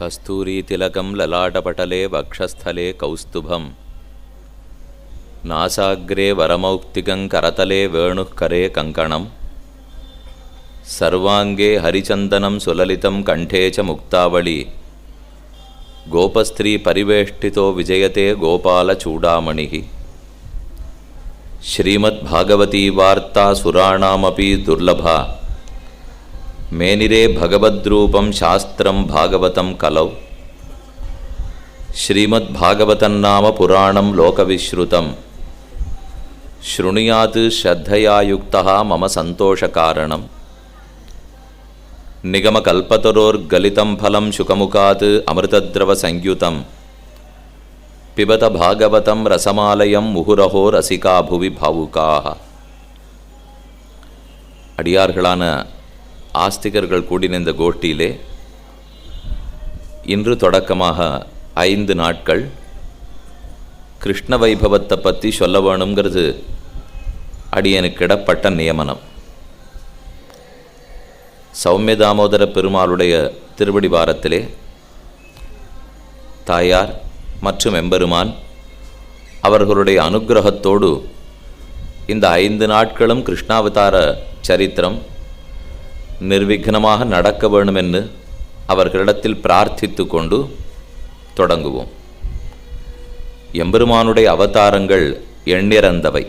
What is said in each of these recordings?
कस्तूरीतिलकं ललाटपटले वक्षस्थले कौस्तुभं नासाग्रे वरमौक्तिकं करतले वेणुः करे कङ्कणं सर्वाङ्गे हरिचन्दनं सुललितं कण्ठे च मुक्तावळी गोपस्त्री परिवेष्टितो विजयते गोपालचूडामणिः श्रीमद्भागवती वार्ता सुराणामपि दुर्लभा मेनिरे भगवद्रूपं शास्त्रं भागवतं कलौ श्रीमद्भागवतन्नाम पुराणं लोकविश्रुतं शृणुयात् श्रद्धया युक्तः मम सन्तोषकारणं निगमकल्पतरोर्गलितं फलं शुकमुखात् अमृतद्रवसंयुतं पिबत भागवतं रसमालयं मुहुरहो रसिका भुवि भावुकाः अडियाர்களான ஆஸ்திகர்கள் கூடின இந்த கோஷ்டியிலே இன்று தொடக்கமாக 5 நாட்கள் கிருஷ்ண வைபவத்தை பற்றி சொல்ல வேணுங்கிறது அடியனுக்கிடப்பட்ட நியமனம். சௌமிய தாமோதர பெருமாளுடைய திருவடி வாரத்திலே தாயார் மற்றும் எம்பெருமான் அவர்களுடைய அனுக்கிரகத்தோடு இந்த 5 நாட்களும் கிருஷ்ணாவதார சரித்திரம் நிர்விக்னமாக நடக்க வேண்டுமென்று அவர்களிடத்தில் பிரார்த்தித்து கொண்டு தொடங்குவோம். எம்பெருமானுடைய அவதாரங்கள் எண்ணிறந்தவை.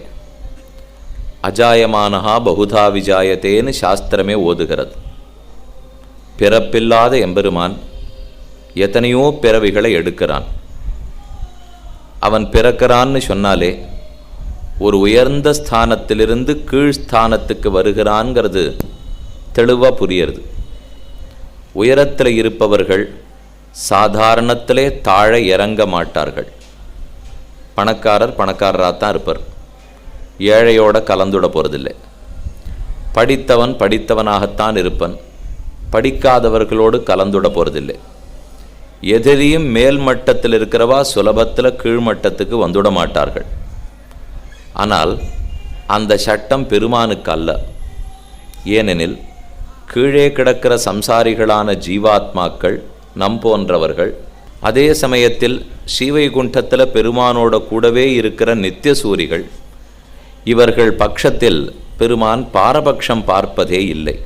அஜாயமானஹா பகுதா விஜாயத்தேன்னு சாஸ்திரமே ஓதுகிறது. பிறப்பில்லாத எம்பெருமான் எத்தனையோ பிறவிகளை எடுக்கிறான். அவன் பிறக்கிறான்னு சொன்னாலே ஒரு உயர்ந்த ஸ்தானத்திலிருந்து கீழ்ஸ்தானத்துக்கு வருகிறான்ங்கிறது தெளிவாக புரியுறது. உயரத்தில் இருப்பவர்கள் சாதாரணத்திலே தாழ இறங்க மாட்டார்கள். பணக்காரராக தான் இருப்பார். ஏழையோட கலந்துட போகிறதில்லை. படித்தவனாகத்தான் இருப்பன். படிக்காதவர்களோடு கலந்துட போகிறதில்லை. எதிரியும் மேல் மட்டத்தில் இருக்கிறவா சுலபத்தில் கீழ்மட்டத்துக்கு வந்துட மாட்டார்கள். ஆனால் அந்த சட்டம் பெருமானுக்கு அல்ல. ஏனெனில் கீழே கிடக்கிற சம்சாரிகளான ஜீவாத்மாக்கள் நம் போன்றவர்கள், அதே சமயத்தில் ஸ்ரீவைகுண்டத்தில் பெருமானோட கூடவே இருக்கிற நித்தியசூரிகள், இவர்கள் பட்சத்தில் பெருமான் பாரபட்சம் பார்ப்பதே இல்லை.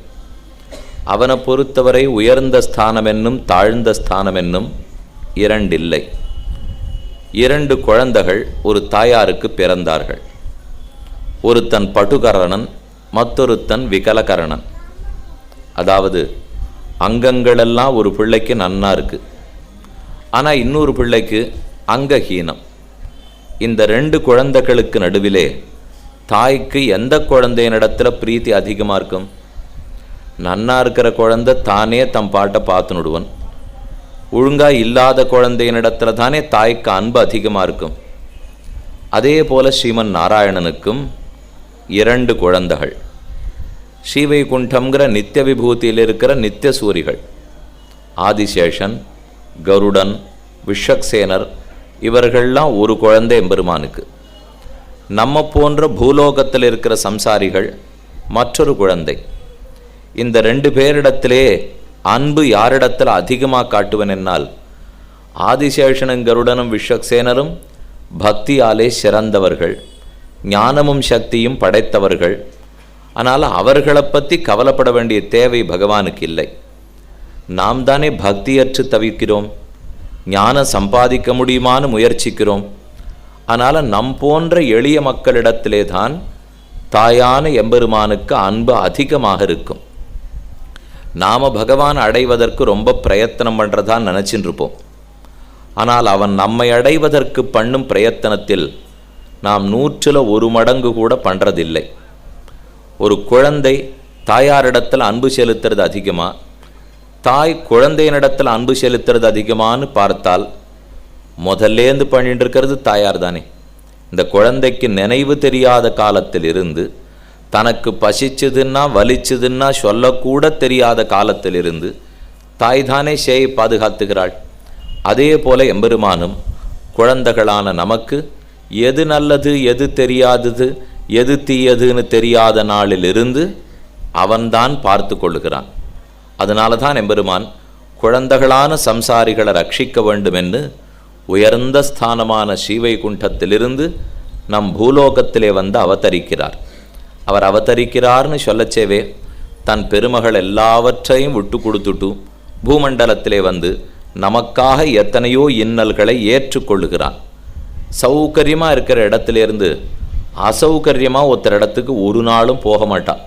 அவனை பொறுத்தவரை உயர்ந்த ஸ்தானம் என்னும் தாழ்ந்த ஸ்தானம் என்னும் இரண்டில்லை. 2 குழந்தைகள் ஒரு தாயாருக்கு பிறந்தார்கள். ஒருத்தன் பட்டுகரணன், மற்றொருத்தன் விகலகரணன். அதாவது அங்கங்களெல்லாம் ஒரு பிள்ளைக்கு நன்னா இருக்குது, ஆனால் இன்னொரு பிள்ளைக்கு அங்கஹீனம். இந்த 2 குழந்தைகளுக்கு நடுவிலே தாய்க்கு எந்த குழந்தையினிடத்தில் பிரீத்தி அதிகமாக இருக்கும்? நன்னா இருக்கிற குழந்தை தானே தம் பாட்டை பார்த்துனுடுவன். ஒழுங்காக இல்லாத குழந்தையினிடத்துல தானே தாய்க்கு அன்பு அதிகமாக இருக்கும். அதே போல் ஸ்ரீமன் நாராயணனுக்கும் 2 குழந்தைகள். ஸ்ரீவைகுண்டம்ங்கிற நித்திய விபூதியில் இருக்கிற நித்திய சூரிகள் ஆதிசேஷன், கருடன், விஷக்சேனர், இவர்கள்லாம் ஒரு குழந்தை எம்பெருமானுக்கு. நம்ம போன்ற பூலோகத்தில் இருக்கிற சம்சாரிகள் மற்றொரு குழந்தை. இந்த 2 பேரிடத்திலே அன்பு யாரிடத்தில் அதிகமாக காட்டுவன் என்னால் ஆதிசேஷனும் கருடனும் விஷக்சேனரும் பக்தியாலே சிறந்தவர்கள், ஞானமும் சக்தியும் படைத்தவர்கள். ஆனால் அவர்களை பற்றி கவலைப்பட வேண்டிய தேவை பகவானுக்கு இல்லை. நாம் தானே பக்தியற்று தவிக்கிறோம், ஞானம் சம்பாதிக்க முடியுமான்னு முயற்சிக்கிறோம். அதனால் நம் போன்ற எளிய மக்களிடத்திலே தான் தாயான எம்பெருமானுக்கு அன்பு அதிகமாக இருக்கும். நாம் பகவான் அடைவதற்கு ரொம்ப பிரயத்தனம் பண்ணுறதான் நினச்சின்னு இருப்போம். ஆனால் அவன் நம்மை அடைவதற்கு பண்ணும் பிரயத்தனத்தில் நாம் 100ல் 1 மடங்கு கூட பண்ணுறதில்லை. ஒரு குழந்தை தாயாரிடத்தில் அன்பு செலுத்துறது அதிகமா, தாய் குழந்தையினிடத்தில் அன்பு செலுத்துறது அதிகமானு பார்த்தால் முதல்லேருந்து பண்ணிட்டு இருக்கிறது தாயார் தானே. இந்த குழந்தைக்கு நினைவு தெரியாத காலத்தில் இருந்து, தனக்கு பசிச்சதுன்னா வலிச்சதுன்னா சொல்லக்கூட தெரியாத காலத்தில் இருந்து தாய் தானே சேயை பாதுகாத்துகிறாள். அதே போல எம்பெருமானும் குழந்தைகளான நமக்கு எது நல்லது எது தெரியாதது எது தீயதுன்னு தெரியாத நாளிலிருந்து அவன்தான் பார்த்து கொள்ளுகிறான். அதனால தான் எம்பெருமான் குழந்தைகளான சம்சாரிகளை ரட்சிக்க வேண்டுமென்று உயர்ந்த ஸ்தானமான ஸ்ரீவைகுண்டத்திலிருந்து நம் பூலோகத்திலே வந்து அவதரிக்கிறார். அவர் அவதரிக்கிறார்னு சொல்லச்சேவே தன் பெருமகள் எல்லாவற்றையும் விட்டு கொடுத்துட்டு பூமண்டலத்திலே வந்து நமக்காக எத்தனையோ இன்னல்களை ஏற்றுக்கொள்ளுகிறான். சௌகரியமாக இருக்கிற இடத்துலேருந்து அசௌகரியமாக ஒருத்தர் இடத்துக்கு ஒரு நாளும் போக மாட்டான்.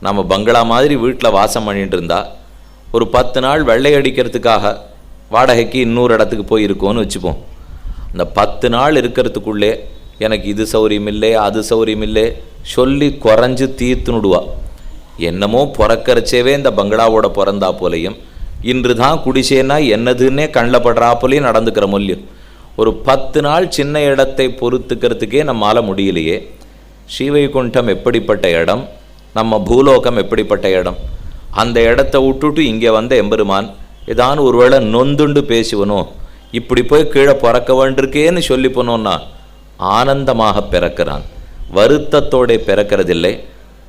நம்ம பங்களா மாதிரி வீட்டில் வாசம் பண்ணிட்டு இருந்தா ஒரு 10 நாள் வெள்ளை அடிக்கிறதுக்காக வாடகைக்கு இன்னொரு இடத்துக்கு போயிருக்கோன்னு வச்சுப்போம். அந்த 10 நாள் இருக்கிறதுக்குள்ளே எனக்கு இது சௌரியம் இல்லை அது சௌரியம் இல்லை சொல்லி குறைஞ்சு தீர்த்துனுடுவா. என்னமோ பிறக்கறச்சேவே இந்த பங்களாவோட பிறந்தா போலையும் இன்று தான் குடிசேன்னா என்னதுன்னே கண்ணில் படுறா போலையும் நடந்துக்கிற மூல்யம். ஒரு 10 நாள் சின்ன இடத்தை பொறுத்துக்கிறதுக்கே நம்மால் முடியலையே. ஸ்ரீவைகுண்டம் எப்படிப்பட்ட இடம், நம்ம பூலோகம் எப்படிப்பட்ட இடம். அந்த இடத்த விட்டுட்டு இங்கே வந்த எம்பெருமான் ஏதான் ஒருவேளை நொந்துண்டு பேசுவனோ, இப்படி போய் கீழே பிறக்க வேண்டியிருக்கேன்னு சொல்லி போனோன்னா ஆனந்தமாக பிறக்கிறான். வருத்தத்தோட பிறக்கிறதில்லை,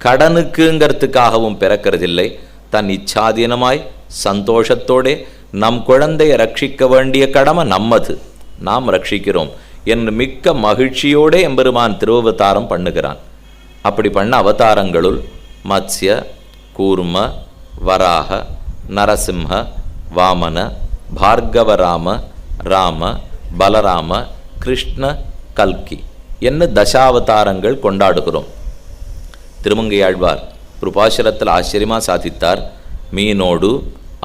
கடனுக்குங்கிறதுக்காகவும் பிறக்கிறதில்லை. தன் இச்சாதீனமாய் சந்தோஷத்தோடே நம் குழந்தையை ரட்சிக்க வேண்டிய கடமை நம்மது, நாம் ரட்சிக்கிறோம் என்று மிக்க மகிழ்ச்சியோடு எம்பெருமான் திருவவதாரம் பண்ணுகிறான். அப்படி பண்ண அவதாரங்களுள் மத்ஸ்ய, கூர்ம, வராக, நரசிம்ஹ, வாமன, பார்கவராம, ராம, பலராம, கிருஷ்ண, கல்கி என்ன தசாவதாரங்கள் கொண்டாடுகிறோம். திருமங்கையாழ்வார் ஒரு பாசுரத்தில் ஆச்சரியமாக சாதித்தார். மீனோடு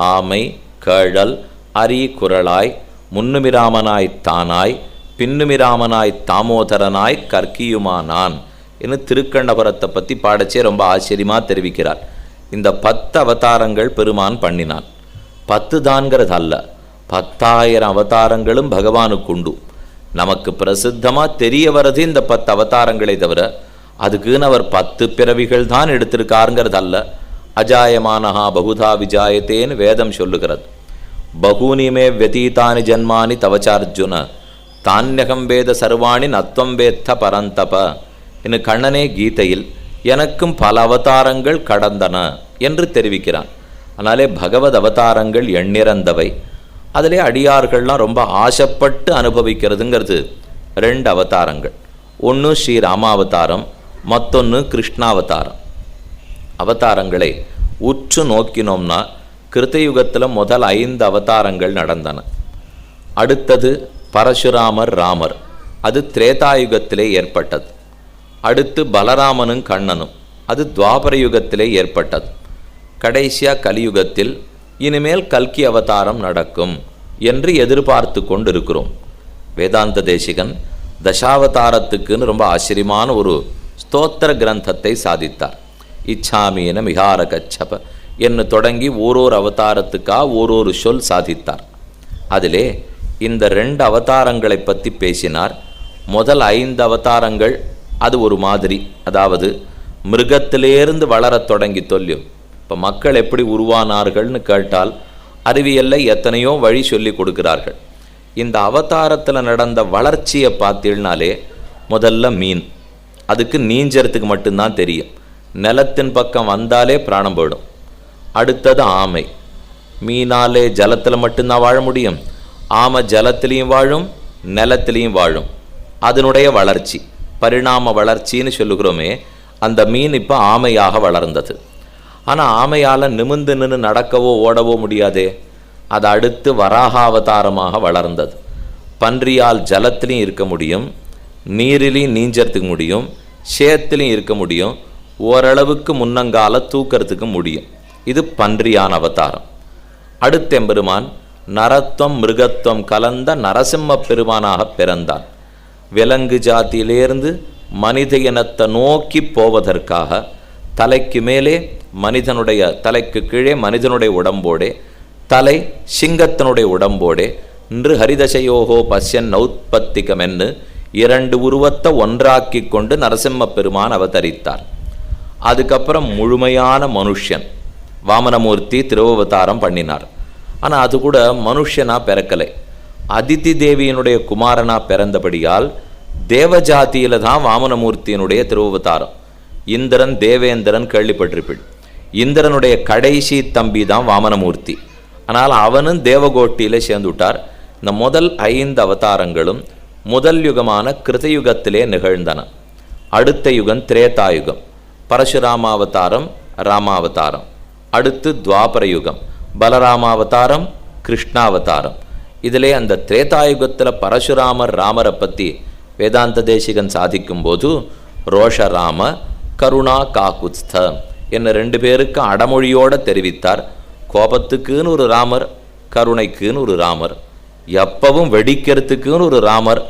ஆமை கேழல் அரி குரலாய் முன்னுமிராமனாய் தானாய் பின்னுமிராமனாய் தாமோதரனாய் கற்கியுமானான் என்று திருக்கண்ணபுரத்தை பற்றி பாடச்சே ரொம்ப ஆச்சரியமாக தெரிவிக்கிறார். இந்த 10 அவதாரங்கள் பெருமான் பண்ணினான். 10 தான்கிறது அல்ல, 10,000 அவதாரங்களும் பகவானுக்கு உண்டு. நமக்கு பிரசித்தமாக தெரிய வர்றது இந்த 10 அவதாரங்களை தவிர அதுக்குன்னு அவர் 10 பிறவிகள் தான் எடுத்திருக்காருங்கிறது அல்ல. அஜாயமானஹா பகுதா விஜாயத்தேன்னு வேதம் சொல்லுகிறது. பகூனிமே வெதீதானி ஜன்மானி தவச்சார்ஜுன தான்யகம் வேத சர்வாணி நத்வம் வேத்த பரந்தப என்று கண்ணனே கீதையில் எனக்கும் பல அவதாரங்கள் கடந்தன என்று தெரிவிக்கிறான். அதனாலே பகவத் அவதாரங்கள் எண்ணிறந்தவை. அதிலே அடியார்கள்லாம் ரொம்ப ஆசைப்பட்டு அனுபவிக்கிறதுங்கிறது 2 அவதாரங்கள். ஒன்று ஸ்ரீ ராமாவதாரம், மற்றொன்று கிருஷ்ணாவதாரம். அவதாரங்களை உற்று நோக்கினோம்னா கிருத்தயுகத்தில் முதல் 5 அவதாரங்கள் நடந்தன. அடுத்தது பரசுராமர் ராமர், அது திரேதாயுகத்திலே ஏற்பட்டது. அடுத்து பலராமனும் கண்ணனும், அது துவாபர யுகத்திலே ஏற்பட்டது. கடைசியாக கலியுகத்தில் இனிமேல் கல்கி அவதாரம் நடக்கும் என்று எதிர்பார்த்து கொண்டிருக்கிறோம். வேதாந்த தேசிகன் தசாவதாரத்துக்குன்னு ரொம்ப ஆச்சரியமான ஒரு ஸ்தோத்திர கிரந்தத்தை சாதித்தார். இச்சாமீன மிகார கச்சப என்று தொடங்கி ஓரோரு அவதாரத்துக்காக ஓரொரு சொல் சாதித்தார். அதிலே இந்த 2 அவதாரங்களை பற்றி பேசினார். முதல் 5 அவதாரங்கள் அது ஒரு மாதிரி, அதாவது மிருகத்திலேருந்து வளரத் தொடங்கி தொல்லியும். இப்போ மக்கள் எப்படி உருவானார்கள்னு கேட்டால் அறிவியலில் எத்தனையோ வழி சொல்லி கொடுக்கிறார்கள். இந்த அவதாரத்தில் நடந்த வளர்ச்சியை பார்த்தீங்கனாலே முதல்ல மீன், அதுக்கு நீஞ்சறதுக்கு மட்டும்தான் தெரியும், நிலத்தின் பக்கம் வந்தாலே பிராணம் போயிடும். அடுத்தது ஆமை, மீனாலே ஜலத்தில் மட்டும்தான் வாழ முடியும். ஆமை ஜலத்திலையும் வாழும் நிலத்திலையும் வாழும். அதனுடைய வளர்ச்சி பரிணாம வளர்ச்சின்னு சொல்லுகிறோமே, அந்த மீன் இப்போ ஆமையாக வளர்ந்தது. ஆனால் ஆமையால் நிமிர்ந்து நின்று நடக்கவோ ஓடவோ முடியாதே. அது அடுத்து வராகாவதாரமாக வளர்ந்தது. பன்றியால் ஜலத்திலையும் இருக்க முடியும், நீரிலையும் நீஞ்சறதுக்கு முடியும், சேத்திலையும் இருக்க முடியும், ஓரளவுக்கு முன்னங்கால தூக்கிறதுக்கு முடியும். இது பன்றியான அவதாரம். அடுத்த எம்பெருமான் நரத்துவம் மிருகத்துவம் கலந்த நரசிம்ம பெருமானாக பிறந்தான். விலங்கு ஜாத்தியிலேருந்து மனித இனத்தை நோக்கி போவதற்காக தலைக்கு மேலே மனிதனுடைய தலைக்கு கீழே மனிதனுடைய உடம்போடே, தலை சிங்கத்தினுடைய உடம்போடே இன்று ஹரிதசையோகோ பஷ்யன் நௌத்பத்திகமென்னு 2 உருவத்தை ஒன்றாக்கி கொண்டு நரசிம்ம பெருமான் அவதரித்தார். அதுக்கப்புறம் முழுமையான மனுஷன் வாமனமூர்த்தி திருவவதாரம் பண்ணினார். ஆனால் அது கூட மனுஷனாக பிறக்கலை, அதிதி தேவியினுடைய குமாரனாக பிறந்தபடியால் தேவஜாத்தியில் தான் வாமனமூர்த்தியினுடைய திருவவதாரம். இந்திரன் தேவேந்திரன் கேள்விப்பட்டிருப்பீள். இந்திரனுடைய கடைசி தம்பி தான் வாமனமூர்த்தி. ஆனால் அவனும் தேவகோட்டியில் சேர்ந்து விட்டார். இந்த முதல் 5 அவதாரங்களும் முதல் யுகமான கிருதயுகத்திலே நிகழ்ந்தன. அடுத்த யுகம் திரேதாயுகம், பரசுராமாவதாரம், ராமாவதாரம். அடுத்து துவாபர யுகம், பலராமாவதாரம், கிருஷ்ணாவதாரம். இதிலே அந்த திரேதாயுகத்தில் பரசுராமர் ராமரை பற்றி வேதாந்த தேசிகன் சாதிக்கும் போது ரோஷராம கருணா காகுத்ஸ்த என்ன 2 பேருக்கு அடமொழியோடு தெரிவித்தார். கோபத்துக்குன்னு ஒரு ராமர், கருணைக்குன்னு ஒரு ராமர், எப்பவும் வெடிக்கிறதுக்குன்னு ஒரு ராமர்,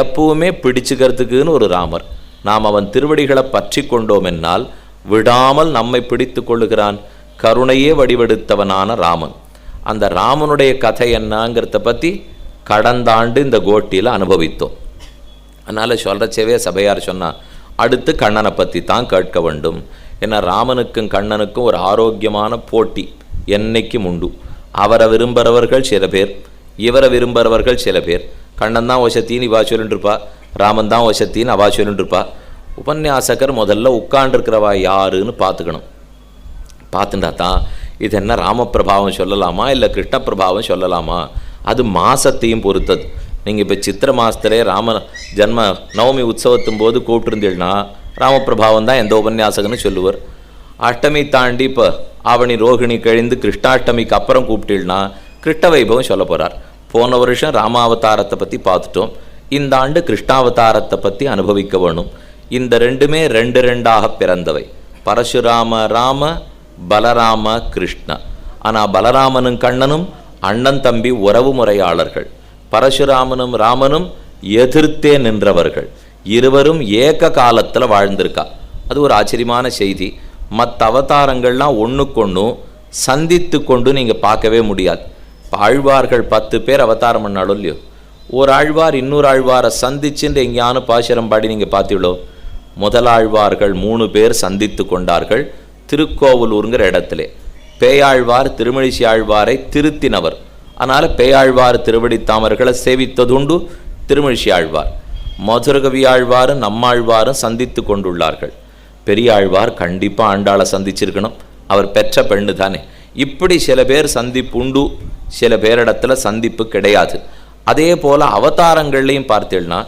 எப்பவுமே பிடிச்சுக்கிறதுக்குன்னு ஒரு ராமர். நாம் அவன் திருவடிகளை பற்றி கொண்டோம் என்னால் விடாமல் நம்மை பிடித்து கொள்ளுகிறான். கருணையே வடிவெடுத்தவனான ராமன். அந்த ராமனுடைய கதை என்னங்கிறத பற்றி கடந்த ஆண்டு இந்த கோட்டியில் அனுபவித்தோம். அதனால் சொல்கிறச்சேவே சபையார் சொன்னால் அடுத்து கண்ணனை பற்றி தான் கேட்க வேண்டும். ஏன்னா ராமனுக்கும் கண்ணனுக்கும் ஒரு ஆரோக்கியமான போட்டி என்னைக்கும் உண்டு. அவரை விரும்புகிறவர்கள் சில பேர், இவரை விரும்புகிறவர்கள் சில பேர். கண்ணன் தான் வசத்தின்னு இவா சொல்லிட்டுருப்பா, ராமன் தான் வசத்தின்னு அவா சொல்லிட்டுருப்பா. உபன்யாசகர் முதல்ல உட்காண்டிருக்கிறவா யாருன்னு பார்த்துக்கணும். பார்த்துட்டா தான் இது என்ன ராமபிரபாவம் சொல்லலாமா இல்லை கிருஷ்ண பிரபாவம் சொல்லலாமா, அது மாசத்தையும் பொறுத்தது. நீங்கள் இப்போ சித்திர மாதத்திலே ராம ஜன்ம நவமி உற்சவத்தும் போது கூப்பிட்டுருந்தீங்கன்னா ராமபிரபாவம் தான் எந்த உபன்யாசகன்னு சொல்லுவார். அஷ்டமி தாண்டி இப்போ ஆவணி ரோகிணி கழிந்து கிருஷ்ணாஷ்டமிக்கு அப்புறம் கூப்பிட்டீங்கன்னா கிருஷ்ண வைபவம் சொல்ல போகிறார். போன வருஷம் ராமாவதாரத்தை பற்றி பார்த்துட்டோம். இந்த ஆண்டு கிருஷ்ணாவதாரத்தை பற்றி அனுபவிக்க வேணும். இந்த ரெண்டுமே 2 பிறந்தவை. பரசுராம ராம, பலராம கிருஷ்ண. ஆனால் பலராமனும் கண்ணனும் அண்ணன் தம்பி உறவு முறையாளர்கள். பரசுராமனும் ராமனும் எதிர்த்தே நின்றவர்கள். இருவரும் ஏக காலத்தில் வாழ்ந்திருக்கா. அது ஒரு ஆச்சரியமான செய்தி. மற்ற அவதாரங்கள்லாம் ஒன்றுக்கொன்று சந்தித்து கொண்டு நீங்கள் பார்க்கவே முடியாது. இப்போ ஆழ்வார்கள் 10 பேர் அவதாரம் பண்ணாலும் இல்லையோ, ஒரு ஆழ்வார் இன்னொரு ஆழ்வாரை சந்திச்சுட்டு எங்கேயான பாசுரம் பாடி நீங்கள் பார்த்தீங்களோ. முதலாழ்வார்கள் 3 பேர் சந்தித்து கொண்டார்கள் திருக்கோவலூருங்கிற இடத்திலே. பேயாழ்வார் திருமழிசை ஆழ்வாரை திருத்தினவர். அதனால் பேயாழ்வார் திருவடி தாமர்களை சேவித்ததுண்டு திருமழிசை ஆழ்வார். மதுரகவி ஆழ்வாரும் நம்மாழ்வாரும் சந்தித்து கொண்டுள்ளார்கள். பெரியாழ்வார் கண்டிப்பாக ஆண்டாளை சந்திச்சிருக்கணும், அவர் பெற்ற பெண்ணு தானே. இப்படி சில பேர் சந்திப்பு உண்டு, சில பேரிடத்துல சந்திப்பு கிடையாது. அதே போல் அவதாரங்கள்லையும் பார்த்தீங்கன்னா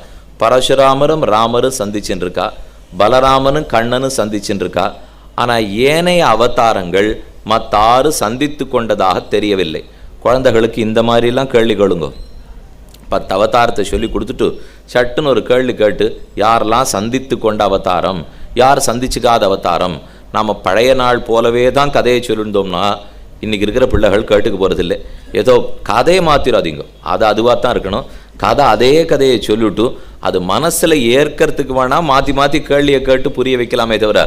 பரசுராமரும் ராமரும் சந்திச்சுட்டு இருக்கா, பலராமனும் கண்ணனும் சந்திச்சுட்டு இருக்கா. ஆனால் ஏனைய அவதாரங்கள் மற்ற 6 சந்தித்து கொண்டதாக தெரியவில்லை. குழந்தைகளுக்கு இந்த மாதிரிலாம் கேள்வி கேளுங்க. 10 அவதாரத்தை சொல்லி கொடுத்துட்டு சட்டுன்னு ஒரு கேள்வி கேட்டு யாரெல்லாம் சந்தித்து கொண்ட அவதாரம், யார் சந்திச்சுக்காத அவதாரம். நாம் பழைய நாள் போலவே தான் கதையை சொல்லியிருந்தோம்னா இன்றைக்கி இருக்கிற பிள்ளைகள் கேட்டுக்கு போகிறதில்லை. ஏதோ கதையை மாற்றிடாதீங்க, அது அதுவாக தான் இருக்கணும். கதை அதே கதையை சொல்லிவிட்டு அது மனசில் ஏற்கிறதுக்கு வேணால் மாற்றி மாற்றி கேள்வியை கேட்டு புரிய வைக்கலாமே தவிர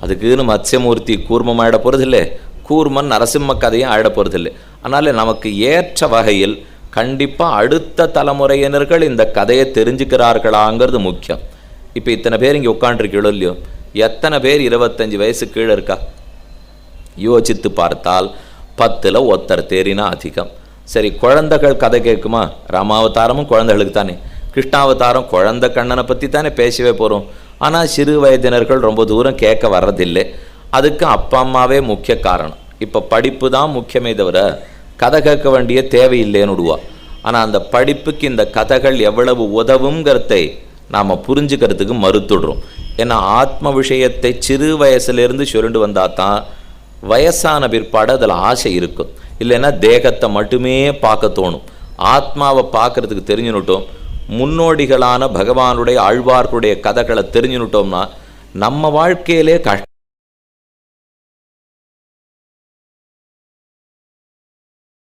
அதுக்குன்னு மத்ஸ்யமூர்த்தி கூர்மம் ஆகிட போகிறதில்லை, கூர்மன் நரசிம்ம கதையும் ஆகிட போகிறதில்லை. அதனால் நமக்கு ஏற்ற வகையில் கண்டிப்பாக அடுத்த தலைமுறையினர்கள் இந்த கதையை தெரிஞ்சுக்கிறார்களாங்கிறது முக்கியம். இப்போ இத்தனை பேர் இங்கே உட்காண்டிருக்கீங்களோ இல்லையோ, எத்தனை பேர் 25 வயசு கீழே இருக்கா? யோசித்து பார்த்தால் 10ல் ஒருத்தர் தேறினா அதிகம். சரி, குழந்தைகள் கதை கேட்குமா? ராமாவதாரமும் குழந்தைகளுக்கு தானே, கிருஷ்ணாவதாரம் குழந்தை கண்ணனை பற்றி தானே பேசவே போகிறோம். ஆனால் சிறு வயதினர்கள் ரொம்ப தூரம் கேட்க வர்றதில்லை. அதுக்கு அப்பா அம்மாவே முக்கிய காரணம். இப்போ படிப்பு தான் முக்கியமே தவிர கதை கேட்க வேண்டிய தேவையில்லைன்னு விடுவா. ஆனால் அந்த படிப்புக்கு இந்த கதைகள் எவ்வளவு உதவுங்கிறதை நாம் புரிஞ்சுக்கிறதுக்கு மறுத்துடுறோம். ஏன்னா ஆத்ம விஷயத்தை சிறு வயசுலேருந்து சொல்லிட்டு வந்தால் தான் வயசான பிற்பாடு அதில் ஆசை இருக்கும். இல்லைன்னா தேகத்தை மட்டுமே பார்க்க தோணும். ஆத்மாவை பார்க்கறதுக்கு தெரிஞ்சுனுட்டோம், முன்னோடிகளான பகவானுடைய ஆழ்வார்களுடைய கதைகளை தெரிஞ்சுனுட்டோம்னா நம்ம வாழ்க்கையிலே